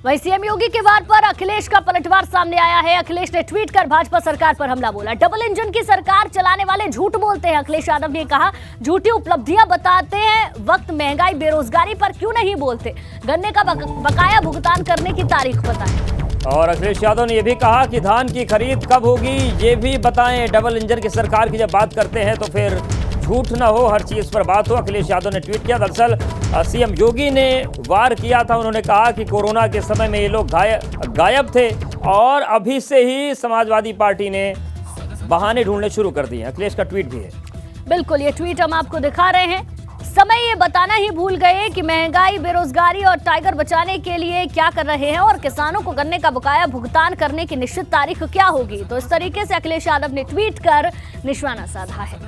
वहीं सीएम योगी के वार पर अखिलेश का पलटवार सामने आया है। अखिलेश ने ट्वीट कर भाजपा सरकार पर हमला बोला। डबल इंजन की सरकार चलाने वाले झूठ बोलते हैं। अखिलेश यादव ने कहा, झूठी उपलब्धियां बताते हैं, वक्त महंगाई बेरोजगारी पर क्यों नहीं बोलते, गन्ने का बकाया भुगतान करने की तारीख बताएं। और अखिलेश यादव ने यह भी कहा कि धान की खरीद कब होगी ये भी बताएं। डबल इंजन की सरकार की जब बात करते हैं तो फिर झूठ ना हो, हर चीज पर बात हो। अखिलेश यादव ने ट्वीट किया। दरअसल सीएम योगी ने वार किया था। उन्होंने कहा कि कोरोना के समय में ये लोग गायब थे और अभी से ही समाजवादी पार्टी ने बहाने ढूंढने शुरू कर दिए। अखिलेश का ट्वीट भी है। बिल्कुल, ये ट्वीट हम आपको दिखा रहे हैं। समय ये बताना ही भूल गए कि महंगाई, बेरोजगारी और टाइगर बचाने के लिए क्या कर रहे हैं और किसानों को गन्ने का बकाया भुगतान करने की निश्चित तारीख क्या होगी। तो इस तरीके से अखिलेश यादव ने ट्वीट कर निशाना साधा है।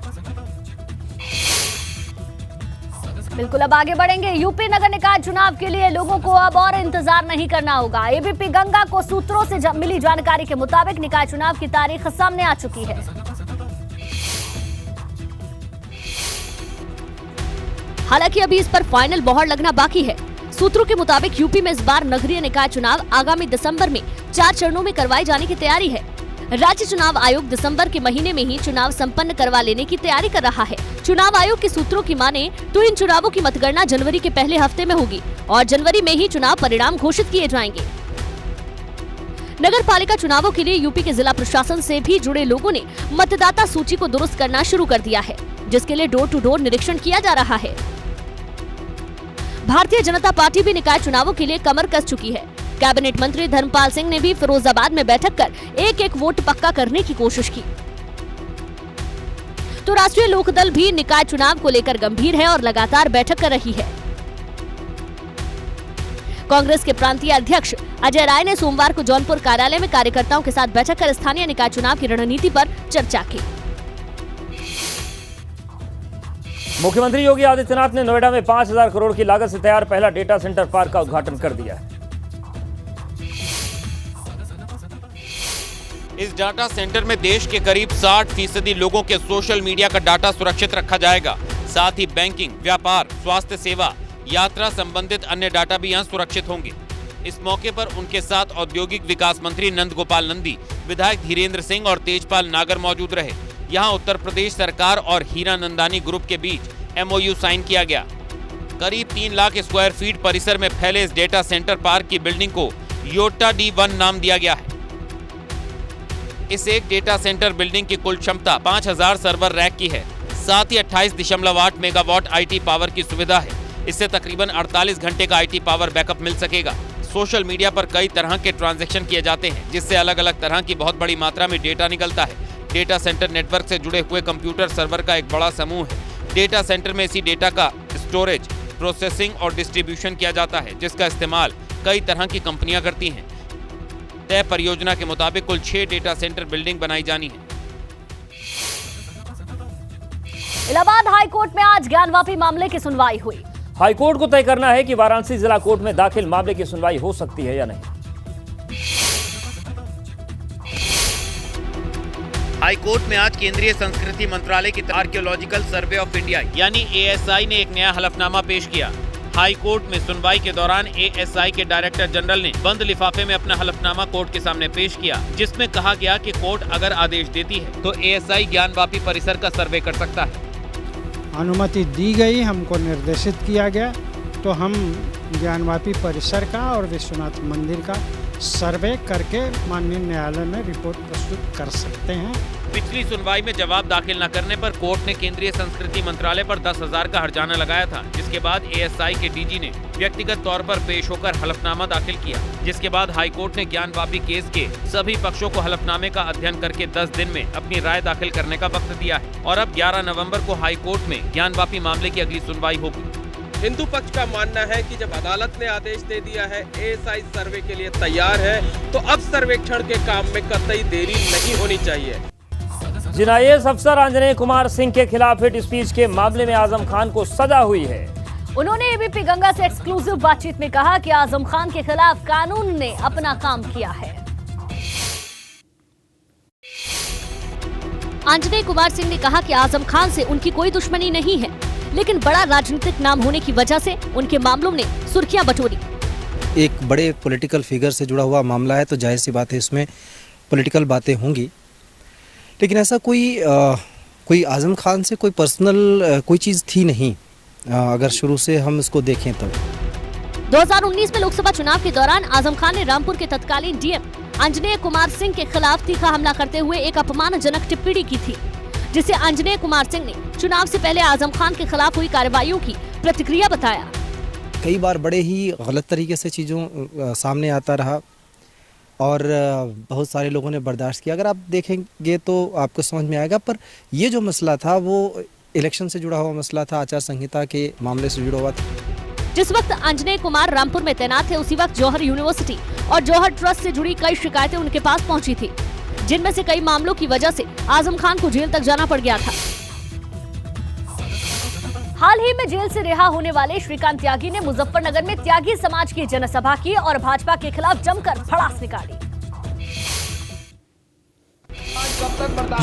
बिल्कुल, अब आगे बढ़ेंगे। यूपी नगर निकाय चुनाव के लिए लोगों को अब और इंतजार नहीं करना होगा। एबीपी गंगा को सूत्रों से मिली जानकारी के मुताबिक निकाय चुनाव की तारीख सामने आ चुकी है। हालांकि अभी इस पर फाइनल मोहर लगना बाकी है। सूत्रों के मुताबिक यूपी में इस बार नगरीय निकाय चुनाव आगामी दिसंबर में 4 चरणों में करवाए जाने की तैयारी है। राज्य चुनाव आयोग दिसंबर के महीने में ही चुनाव संपन्न करवा लेने की तैयारी कर रहा है। चुनाव आयोग के सूत्रों की माने तो इन चुनावों की मतगणना जनवरी के पहले हफ्ते में होगी और जनवरी में ही चुनाव परिणाम घोषित किए जाएंगे। नगर पालिका चुनावों के लिए यूपी के जिला प्रशासन से भी जुड़े लोगों ने मतदाता सूची को दुरुस्त करना शुरू कर दिया है, जिसके लिए डोर टू डोर निरीक्षण किया जा रहा है। भारतीय जनता पार्टी भी निकाय चुनावों के लिए कमर कस चुकी है। कैबिनेट मंत्री धर्मपाल सिंह ने भी फिरोजाबाद में बैठक कर एक वोट पक्का करने की कोशिश की। तो राष्ट्रीय लोकदल भी निकाय चुनाव को लेकर गंभीर है और लगातार बैठक कर रही है। कांग्रेस के प्रांतीय अध्यक्ष अजय राय ने सोमवार को जौनपुर कार्यालय में कार्यकर्ताओं के साथ बैठक कर स्थानीय निकाय चुनाव की रणनीति पर चर्चा की। मुख्यमंत्री योगी आदित्यनाथ ने नोएडा में 5,000 करोड़ की लागत से तैयार पहला डेटा सेंटर पार्क का उद्घाटन कर दिया है। इस डाटा सेंटर में देश के करीब 60% लोगों के सोशल मीडिया का डाटा सुरक्षित रखा जाएगा। साथ ही बैंकिंग, व्यापार, स्वास्थ्य सेवा, यात्रा संबंधित अन्य डाटा भी यहां सुरक्षित होंगे। इस मौके पर उनके साथ औद्योगिक विकास मंत्री नंद गोपाल नंदी, विधायक धीरेन्द्र सिंह और तेजपाल नागर मौजूद रहे। यहाँ उत्तर प्रदेश सरकार और हीरा नंदानी ग्रुप के बीच MOU साइन किया गया। करीब 3 लाख स्क्वायर फीट परिसर में फैले इस डेटा सेंटर पार्क की बिल्डिंग को योटा D1 नाम दिया गया है। इस एक डेटा सेंटर बिल्डिंग की कुल क्षमता 5,000 सर्वर रैक की है। साथ ही 28.8 मेगावाट IT पावर की सुविधा है। इससे तकरीबन 48 घंटे का IT पावर बैकअप मिल सकेगा। सोशल मीडिया पर कई तरह के ट्रांजैक्शन किए जाते हैं, जिससे अलग अलग तरह की बहुत बड़ी मात्रा में डेटा निकलता है। डेटा सेंटर नेटवर्क से जुड़े हुए कंप्यूटर सर्वर का एक बड़ा समूह है। डेटा सेंटर में इसी डेटा का स्टोरेज, प्रोसेसिंग और डिस्ट्रीब्यूशन किया जाता है, जिसका इस्तेमाल कई तरह की कंपनियां करती हैं। तय परियोजना के मुताबिक कुल 6 डेटा सेंटर बिल्डिंग बनाई जानी है। इलाहाबाद हाई कोर्ट में आज ज्ञानवापी मामले की सुनवाई हुई। हाई कोर्ट को तय करना है कि वाराणसी जिला कोर्ट में दाखिल मामले की सुनवाई हो सकती है या नहीं। हाई कोर्ट में आज केंद्रीय संस्कृति मंत्रालय की आर्कियोलॉजिकल सर्वे ऑफ इंडिया यानी ASI ने एक नया हलफनामा पेश किया। हाई कोर्ट में सुनवाई के दौरान ASI के डायरेक्टर जनरल ने बंद लिफाफे में अपना हलफनामा कोर्ट के सामने पेश किया, जिसमें कहा गया कि कोर्ट अगर आदेश देती है तो ASI ज्ञानवापी परिसर का सर्वे कर सकता है। अनुमति दी गई, हमको निर्देशित किया गया, तो हम ज्ञानवापी परिसर का और विश्वनाथ मंदिर का सर्वे करके माननीय न्यायालय में रिपोर्ट प्रस्तुत कर सकते हैं। पिछली सुनवाई में जवाब दाखिल न करने पर कोर्ट ने केंद्रीय संस्कृति मंत्रालय पर 10,000 का हर्जाना लगाया था, जिसके बाद ASI के DG ने व्यक्तिगत तौर पर पेश होकर हलफनामा दाखिल किया, जिसके बाद हाई कोर्ट ने ज्ञानवापी केस के सभी पक्षों को हलफनामे का अध्ययन करके 10 दिन में अपनी राय दाखिल करने का वक्त दिया है और अब 11 नवम्बर को हाई कोर्ट में ज्ञानवापी मामले की अगली सुनवाई होगी। हिंदू पक्ष का मानना है कि जब अदालत ने आदेश दे दिया है, ASI सर्वे के लिए तैयार है, तो अब सर्वेक्षण के काम में कतई देरी नहीं होनी चाहिए। जिन IAS अफसर आंजनेय कुमार सिंह के खिलाफ हिट स्पीच के मामले में आजम खान को सजा हुई है। उन्होंने एबीपी गंगा से एक्सक्लूसिव बातचीत में कहा कि आजम खान के खिलाफ कानून ने अपना काम किया है। अंजनेय कुमार सिंह ने कहा कि आजम खान से उनकी कोई दुश्मनी नहीं है, लेकिन बड़ा राजनीतिक नाम होने की वजह से उनके मामलों ने सुर्खियां बटोरी। एक बड़े पॉलिटिकल फिगर से जुड़ा हुआ मामला है तो जाहिर सी बात है इसमें पॉलिटिकल बातें होंगी, लेकिन ऐसा कोई आजम खान से कोई पर्सनल कोई चीज़ थी नहीं, अगर शुरू से हम इसको देखें तो। 2019 में लोकसभा चुनाव के दौरान आजम खान ने रामपुर के तत्कालीन डीएम अंजनेय कुमार सिंह के खिलाफ तीखा हमला करते हुए एक अपमानजनक टिप्पणी की थी, जिसे अंजनेय कुमार सिंह ने चुनाव से पहले आजम खान के खिलाफ हुई कार्रवाइयों की प्रतिक्रिया बताया। कई बार बड़े ही गलत तरीके से चीज़ों सामने आता रहा और बहुत सारे लोगों ने बर्दाश्त किया। अगर आप देखेंगे तो आपको समझ में आएगा, पर ये जो मसला था वो इलेक्शन से जुड़ा हुआ मसला था, आचार संहिता के मामले से जुड़ा हुआ था। जिस वक्त अंजनेय कुमार रामपुर में तैनात थे, उसी वक्त जौहर यूनिवर्सिटी और जौहर ट्रस्ट से जुड़ी कई शिकायतें उनके पास पहुंची थी, जिनमें से कई मामलों की वजह से आजम खान को जेल तक जाना पड़ गया था। हाल ही में जेल से रिहा होने वाले श्रीकांत त्यागी ने मुजफ्फरनगर में त्यागी समाज की जनसभा की और भाजपा के खिलाफ जमकर भड़ास निकाली।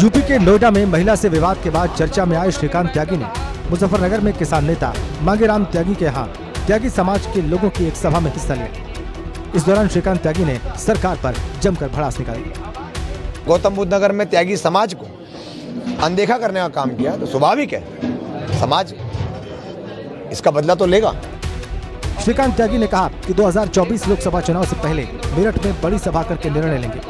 यूपी के नोएडा में महिला से विवाद के बाद चर्चा में आए श्रीकांत त्यागी ने मुजफ्फरनगर में किसान नेता मांगेराम त्यागी के यहाँ त्यागी समाज के लोगों की एक सभा में हिस्सा लिया। इस दौरान श्रीकांत त्यागी ने सरकार पर जमकर भड़ास निकाली। गौतम बुद्ध नगर में त्यागी समाज को अनदेखा करने का काम किया तो स्वाभाविक है समाज इसका बदला तो लेगा। श्रीकांत त्यागी ने कहा कि 2024 लोकसभा चुनाव से पहले मेरठ में बड़ी सभा करके निर्णय लेंगे।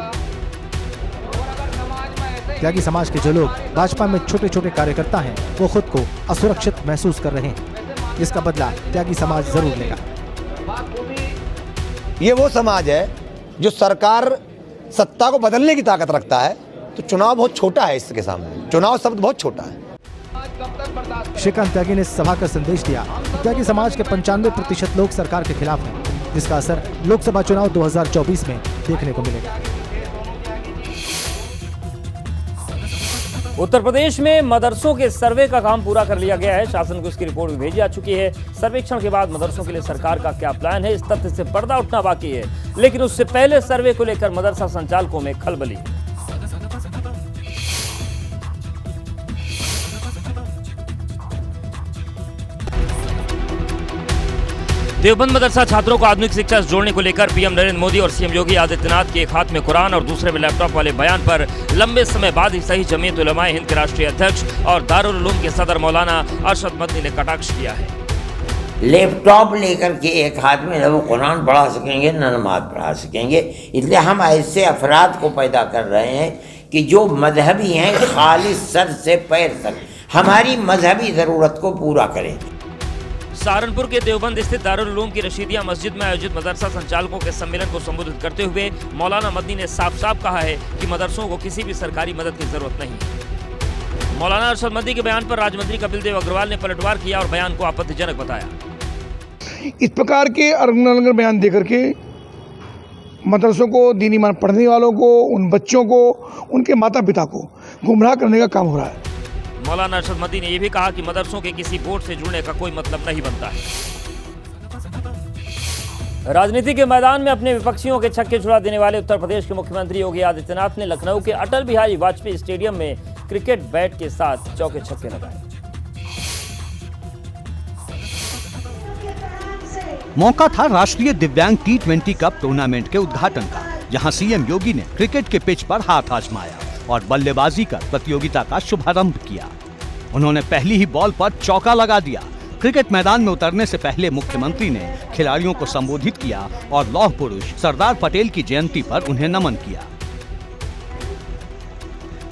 त्यागी समाज के जो लोग भाजपा में छोटे छोटे कार्यकर्ता हैं, वो खुद को असुरक्षित महसूस कर रहे हैं, इसका बदला त्यागी समाज जरूर लेगा। ये वो समाज है जो सरकार सत्ता को बदलने की ताकत रखता है, तो चुनाव बहुत छोटा है इसके सामने, चुनाव शब्द बहुत छोटा है। श्रीकांत त्यागी ने सभा का संदेश दिया। त्यागी समाज के 95% लोग सरकार के खिलाफ हैं, जिसका असर लोकसभा चुनाव 2024 में देखने को मिलेगा। उत्तर प्रदेश में मदरसों के सर्वे का काम पूरा कर लिया गया है। शासन को उसकी रिपोर्ट भी भेजी जा चुकी है। सर्वेक्षण के बाद मदरसों के लिए सरकार का क्या प्लान है, इस तथ्य से पर्दा उठना बाकी है, लेकिन उससे पहले सर्वे को लेकर मदरसा संचालकों में खलबली। देवबंद मदरसा छात्रों को आधुनिक शिक्षा से जोड़ने को लेकर पीएम नरेंद्र मोदी और सीएम योगी आदित्यनाथ के एक हाथ में कुरान और दूसरे में लैपटॉप वाले बयान पर लंबे समय बाद ही सही जमीयत उलमाए हिंद के राष्ट्रीय अध्यक्ष और दारुल उलूम के सदर मौलाना अरशद मदनी ने कटाक्ष किया है। लैपटॉप लेकर के एक हाथ में न वो कुरान पढ़ा सकेंगे न नमाज पढ़ा सकेंगे, इसलिए हम ऐसे अफराद को पैदा कर रहे हैं कि जो मजहबी हैं, खालिस सर से पैर तक हमारी मजहबी ज़रूरत को पूरा करें। सहारनपुर के देवबंद स्थित दारुल उलूम की रशीदिया मस्जिद में आयोजित मदरसा संचालकों के सम्मेलन को संबोधित करते हुए मौलाना मदनी ने साफ साफ कहा है कि मदरसों को किसी भी सरकारी मदद की जरूरत नहीं। मौलाना अरशद मदनी के बयान पर राज्य मंत्री कपिल देव अग्रवाल ने पलटवार किया और बयान को आपत्तिजनक बताया। इस प्रकार के अलग बयान देकर के मदरसों को, दीनी ईमान पढ़ने वालों को, उन बच्चों को, उनके माता पिता को गुमराह करने का काम हो रहा है। मौलाना अरशद मदनी ने यह भी कहा कि मदरसों के किसी बोर्ड से जुड़ने का कोई मतलब नहीं बनता है। राजनीति के मैदान में अपने विपक्षियों के छक्के छुड़ा देने वाले उत्तर प्रदेश के मुख्यमंत्री योगी आदित्यनाथ ने लखनऊ के अटल बिहारी वाजपेयी स्टेडियम में क्रिकेट बैट के साथ चौके छक्के लगाए। मौका था राष्ट्रीय दिव्यांग T20 कप टूर्नामेंट के उद्घाटन का, जहां सीएम योगी ने क्रिकेट के पिच पर हाथ आजमाया और बल्लेबाजी कर प्रतियोगिता का शुभारंभ किया। उन्होंने पहली ही बॉल पर चौका लगा दिया। क्रिकेट मैदान में उतरने से पहले मुख्यमंत्री ने खिलाड़ियों को संबोधित किया और लौह पुरुष सरदार पटेल की जयंती पर उन्हें नमन किया।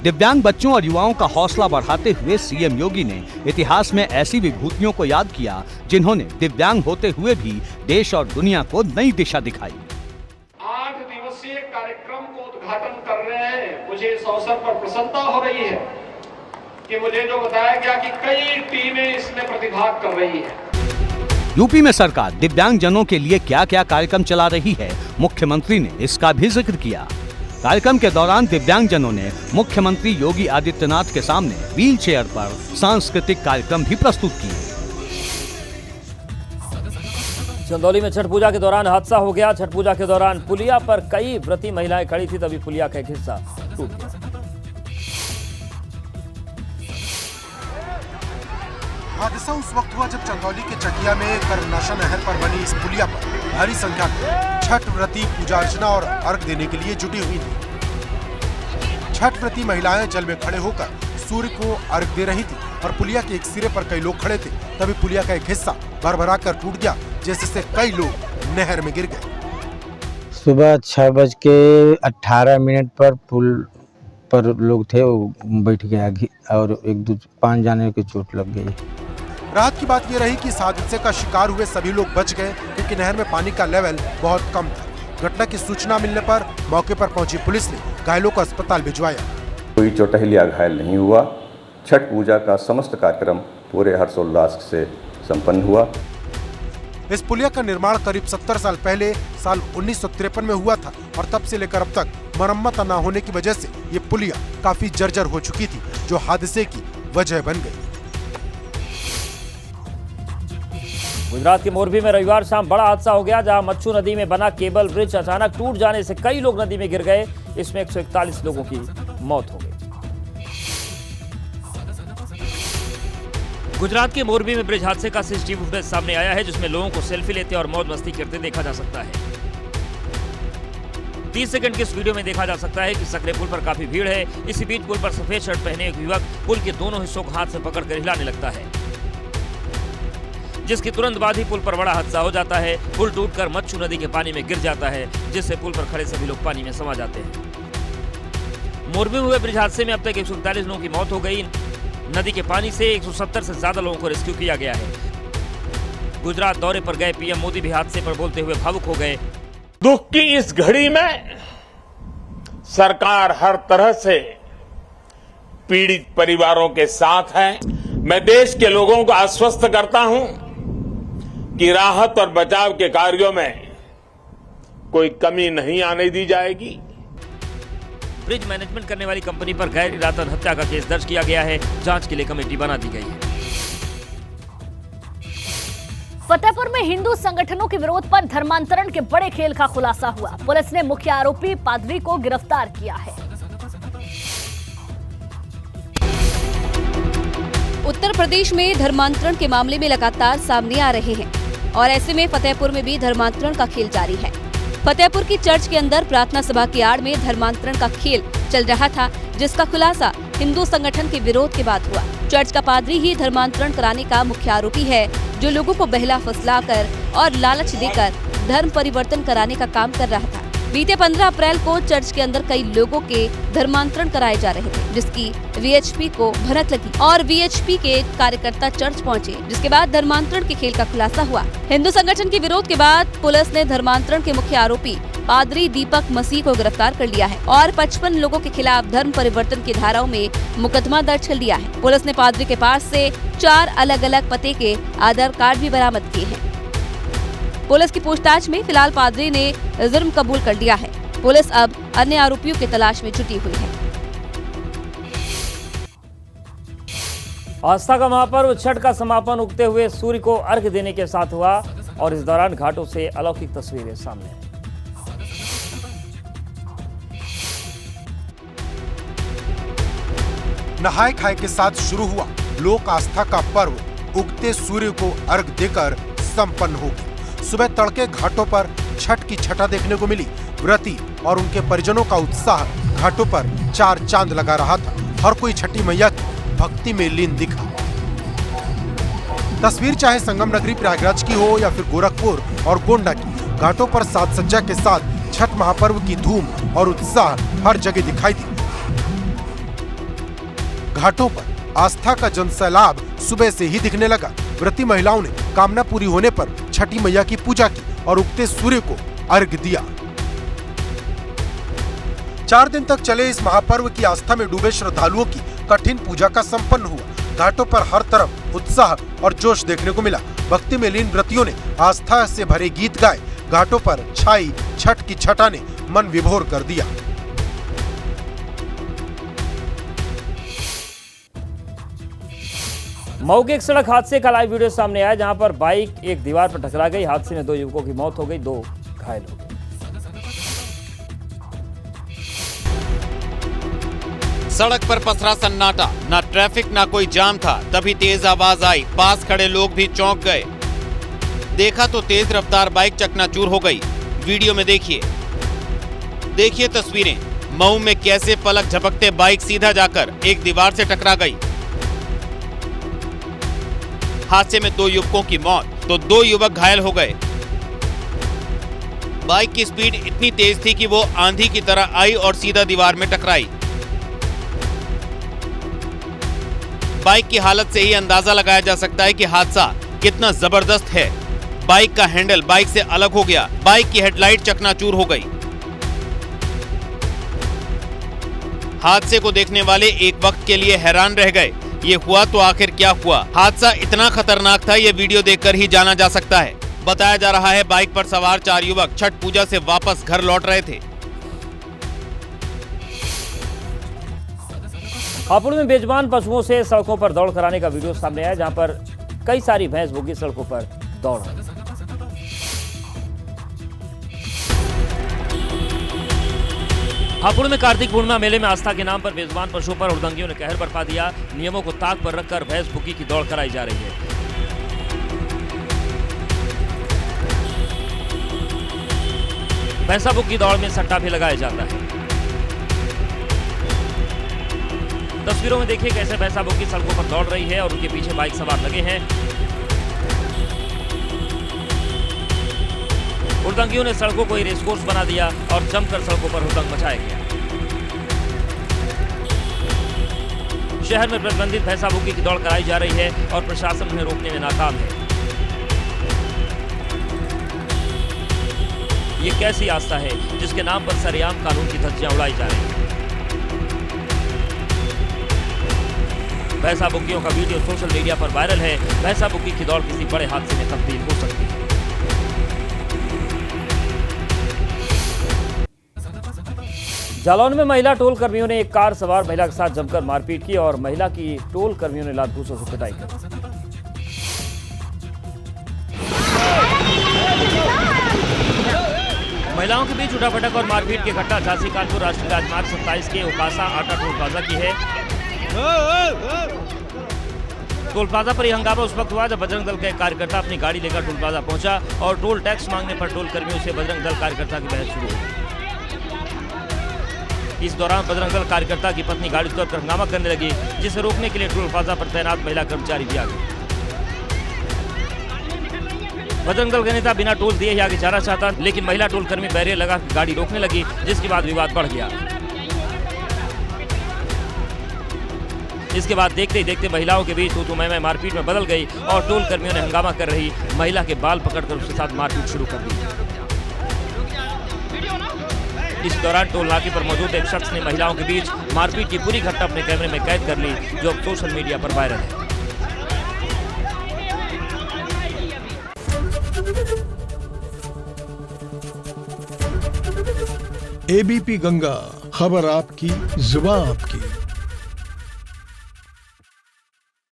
दिव्यांग बच्चों और युवाओं का हौसला बढ़ाते हुए सीएम योगी ने इतिहास में ऐसी विभूतियों को याद किया जिन्होंने दिव्यांग होते हुए भी देश और दुनिया को नई दिशा दिखाई। 8 दिवसीय कार्यक्रम को उद्घाटन कर रहे हैं। मुझे इस अवसर पर प्रसन्नता हो रही है कि मुझे जो बताया गया कि कई टीमें इसमें प्रतिभाग कर रही हैं। यूपी में सरकार दिव्यांग जनों के लिए क्या क्या कार्यक्रम चला रही है, मुख्यमंत्री ने इसका भी जिक्र किया। कार्यक्रम के दौरान दिव्यांग जनों ने मुख्यमंत्री योगी आदित्यनाथ के सामने व्हील चेयर पर सांस्कृतिक कार्यक्रम भी प्रस्तुत किए। चंदौली में छठ पूजा के दौरान हादसा हो गया। छठ पूजा के दौरान पुलिया पर कई व्रती महिलाएं खड़ी थी, तभी पुलिया का एक हिस्सा टूट गया। हादसा उस वक्त हुआ जब चंदौली के चकिया में कर्मनाशा नहर पर बनी इस पुलिया पर भारी संख्या में छठ व्रती पूजा अर्चना और अर्घ देने के लिए जुटी हुई थी। छठ व्रती महिलाएं जल में खड़े होकर सूर्य को अर्घ दे रही थी और पुलिया के एक सिरे पर कई लोग खड़े थे। तभी पुलिया का एक हिस्सा भरभरा कर टूट गया, जिससे कई लोग नहर में गिर गए। सुबह 6:18 पर पुल पर लोग थे, वो बैठ गया और 1-5 जाने की चोट लग गई। राहत की बात यह रही कि इस हादसे का शिकार हुए सभी लोग बच गए, क्योंकि नहर में पानी का लेवल बहुत कम था। घटना की सूचना मिलने पर मौके पर पहुंची पुलिस ने घायलों को अस्पताल भिजवाया। कोई चोटिल या घायल नहीं हुआ। छठ पूजा का समस्त कार्यक्रम पूरे हर्षोल्लास से संपन्न हुआ। इस पुलिया का निर्माण करीब 70 साल पहले साल 1953 में हुआ था और तब से लेकर अब तक मरम्मत न होने की वजह से ये पुलिया काफी जर्जर हो चुकी थी, जो हादसे की वजह बन गई। गुजरात के मोरबी में रविवार शाम बड़ा हादसा हो गया, जहां मच्छू नदी में बना केबल ब्रिज अचानक टूट जाने से कई लोग नदी में गिर गए। इसमें 141 लोगों की मौत हो गई। गुजरात के मोरबी में ब्रिज हादसे का सीसीटीवी फुटेज सामने आया है, जिसमें लोगों को सेल्फी लेते और मौज मस्ती करते देखा जा सकता है। 30 सेकंड के इस वीडियो में देखा जा सकता है कि सकरे पुल पर काफी भीड़ है। इसी बीच पुल पर सफेद शर्ट पहने एक युवक पुल के दोनों हिस्सों को हाथ से पकड़कर हिलाने लगता है, जिसके तुरंत बाद ही पुल पर बड़ा हादसा हो जाता है। पुल टूटकर मच्छू नदी के पानी में गिर जाता है, जिससे पुल पर खड़े सभी लोग पानी में समा जाते हैं। मोरबी में हुए ब्रिज हादसे में अब तक 141 लोगों की मौत हो गई। नदी के पानी से 170 से ज्यादा लोगों को रेस्क्यू किया गया है। गुजरात दौरे पर गए पीएम मोदी भी हादसे पर बोलते हुए भावुक हो गए। दुख की इस घड़ी में सरकार हर तरह से पीड़ित परिवारों के साथ है। मैं देश के लोगों को आश्वस्त करता हूं कि राहत और बचाव के कार्यों में कोई कमी नहीं आने दी जाएगी। ब्रिज मैनेजमेंट करने वाली कंपनी पर गैर इरादतन हत्या का केस दर्ज किया गया है। जांच के लिए कमेटी बना दी गई है। फतेहपुर में हिंदू संगठनों के विरोध पर धर्मांतरण के बड़े खेल का खुलासा हुआ। पुलिस ने मुख्य आरोपी पादरी को गिरफ्तार किया है। उत्तर प्रदेश में धर्मांतरण के मामले में लगातार सामने आ रहे हैं और ऐसे में फतेहपुर में भी धर्मांतरण का खेल जारी है। फतेहपुर की चर्च के अंदर प्रार्थना सभा की आड़ में धर्मांतरण का खेल चल रहा था, जिसका खुलासा हिंदू संगठन के विरोध के बाद हुआ। चर्च का पादरी ही धर्मांतरण कराने का मुख्य आरोपी है, जो लोगों को बहला फुसलाकर और लालच देकर धर्म परिवर्तन कराने का काम कर रहा था। बीते 15 अप्रैल को चर्च के अंदर कई लोगों के धर्मांतरण कराए जा रहे थे, जिसकी वीएचपी को भनक लगी और वीएचपी के कार्यकर्ता चर्च पहुंचे, जिसके बाद धर्मांतरण के खेल का खुलासा हुआ। हिंदू संगठन के विरोध के बाद पुलिस ने धर्मांतरण के मुख्य आरोपी पादरी दीपक मसीह को गिरफ्तार कर लिया है और 55 लोगों के खिलाफ धर्म परिवर्तन की धाराओं में मुकदमा दर्ज कर लिया है। पुलिस ने पादरी के पास से 4 अलग अलग पते के आधार कार्ड भी बरामद किए हैं। पुलिस की पूछताछ में फिलहाल पादरी ने जुर्म कबूल कर लिया है। पुलिस अब अन्य आरोपियों की तलाश में जुटी हुई है। आस्था का महापर्व छठ का समापन उगते हुए सूर्य को अर्घ देने के साथ हुआ और इस दौरान घाटों से अलौकिक तस्वीरें सामने आई। नहाए खाए के साथ शुरू हुआ लोक आस्था का पर्व उगते सूर्य को अर्घ देकर संपन्न हो गया। सुबह तड़के घाटों पर छठ की छठा देखने को मिली। व्रती और उनके परिजनों का उत्साह घाटों पर 4 चांद लगा रहा था। हर कोई छठी मैया की भक्ति में लीन दिखा। तस्वीर चाहे संगम नगरी प्रयागराज की हो या फिर गोरखपुर और गोंडा की, घाटों पर साज सज्जा के साथ छठ महापर्व की धूम और उत्साह हर जगह दिखाई दी। घाटों पर आस्था का जनसैलाब सुबह से ही दिखने लगा। व्रती महिलाओं ने कामना पूरी होने पर छठी मैया की पूजा की और उगते सूर्य को अर्घ दिया। 4 दिन तक चले इस महापर्व की आस्था में डूबे श्रद्धालुओं की कठिन पूजा का संपन्न हुआ। घाटों पर हर तरफ उत्साह और जोश देखने को मिला। भक्ति में लीन व्रतियों ने आस्था से भरे गीत गाए। घाटों पर छाई छठ की छठा ने मन विभोर कर दिया। मऊ के एक सड़क हादसे का लाइव वीडियो सामने आया, जहां पर बाइक एक दीवार पर टकरा गई। हादसे में 2 युवकों की मौत हो गई, 2 घायल हो गए। सड़क पर पसरा सन्नाटा, ना ट्रैफिक ना कोई जाम था। तभी तेज आवाज आई, पास खड़े लोग भी चौंक गए। देखा तो तेज रफ्तार बाइक चकनाचूर हो गई। वीडियो में देखिए तस्वीरें। मऊ में कैसे पलक झपकते बाइक सीधा जाकर एक दीवार से टकरा गई। हादसे में 2 युवकों की मौत तो 2 युवक घायल हो गए। बाइक की स्पीड इतनी तेज थी कि वो आंधी की तरह आई और सीधा दीवार में टकराई। बाइक की हालत से ही अंदाजा लगाया जा सकता है कि हादसा कितना जबरदस्त है। बाइक का हैंडल बाइक से अलग हो गया, बाइक की हेडलाइट चकनाचूर हो गई। हादसे को देखने वाले एक वक्त के लिए हैरान रह गए, ये हुआ तो आखिर क्या हुआ। हादसा इतना खतरनाक था, ये वीडियो देखकर ही जाना जा सकता है। बताया जा रहा है बाइक पर सवार 4 युवक छठ पूजा से वापस घर लौट रहे थे। हापुड़ में बेजुबान पशुओं से सड़कों पर दौड़ कराने का वीडियो सामने आया, जहां पर कई सारी भैंस बुग्गी सड़कों पर दौड़ रही। हापुड़ में कार्तिक पूर्णिमा मेले में आस्था के नाम पर बेजुबान पशुओं पर हुड़दंगियों ने कहर बरपा दिया। नियमों को ताक पर रखकर भैंस बुग्गी की दौड़ कराई जा रही है। भैंसा बुग्गी दौड़ में सट्टा भी लगाया जाता है। तस्वीरों में देखिए कैसे भैंसा बुग्गी सड़कों पर दौड़ रही है और उनके पीछे बाइक सवार लगे हैं। हुड़दंगियों ने सड़कों को ही रेसकोर्स बना दिया और जमकर सड़कों पर हुड़दंग मचाया गया। शहर में प्रतिबंधित भैंसा बुग्गी की दौड़ कराई जा रही है और प्रशासन उन्हें रोकने में नाकाम है। ये कैसी आस्था है जिसके नाम पर सरेआम कानून की धज्जियां उड़ाई जा रही हैं। भैंसा बुग्गियों का वीडियो सोशल मीडिया पर वायरल है। भैंसा बुग्गी की दौड़ किसी बड़े हादसे में तब्दील हो सकती है। जालौन में महिला टोल कर्मियों ने एक कार सवार महिला के साथ जमकर मारपीट की और महिला की टोल कर्मियों ने लात घूंसों से पिटाई की। महिलाओं के बीच उठापटक और मारपीट की घटना झांसी कानपुर राष्ट्रीय राजमार्ग 27 के उकासा आटा टोल प्लाजा की है। टोल प्लाजा पर यह हंगामा उस वक्त हुआ जब बजरंग दल का एक कार्यकर्ता अपनी गाड़ी लेकर टोल प्लाजा पहुंचा और टोल टैक्स मांगने पर टोल कर्मियों से बजरंग दल कार्यकर्ता की बहस शुरू हुई। इस दौरान बजरंग दल कार्यकर्ता की पत्नी गाड़ी तोड़कर हंगामा करने लगी, जिसे रोकने के लिए टोल प्लाजा पर तैनात महिला कर्मचारी भी आ गए। बजरंग दल का नेता बिना टोल दिए ही आगे जाना चाहता, लेकिन महिला टोल कर्मी बैरियर लगा गाड़ी रोकने लगी, जिसके बाद विवाद बढ़ गया। इसके बाद देखते ही देखते महिलाओं के बीच तू मैं मारपीट में बदल गई और टोल कर्मियों ने हंगामा कर रही महिला के बाल पकड़कर उसके साथ मारपीट शुरू कर दी। इस दौरान टोल नाके पर मौजूद एक शख्स ने महिलाओं के बीच मारपीट की पूरी घटना अपने कैमरे में कैद कर ली, जो अब सोशल मीडिया पर वायरल है। एबीपी गंगा, खबर आपकी, जुबान आपकी।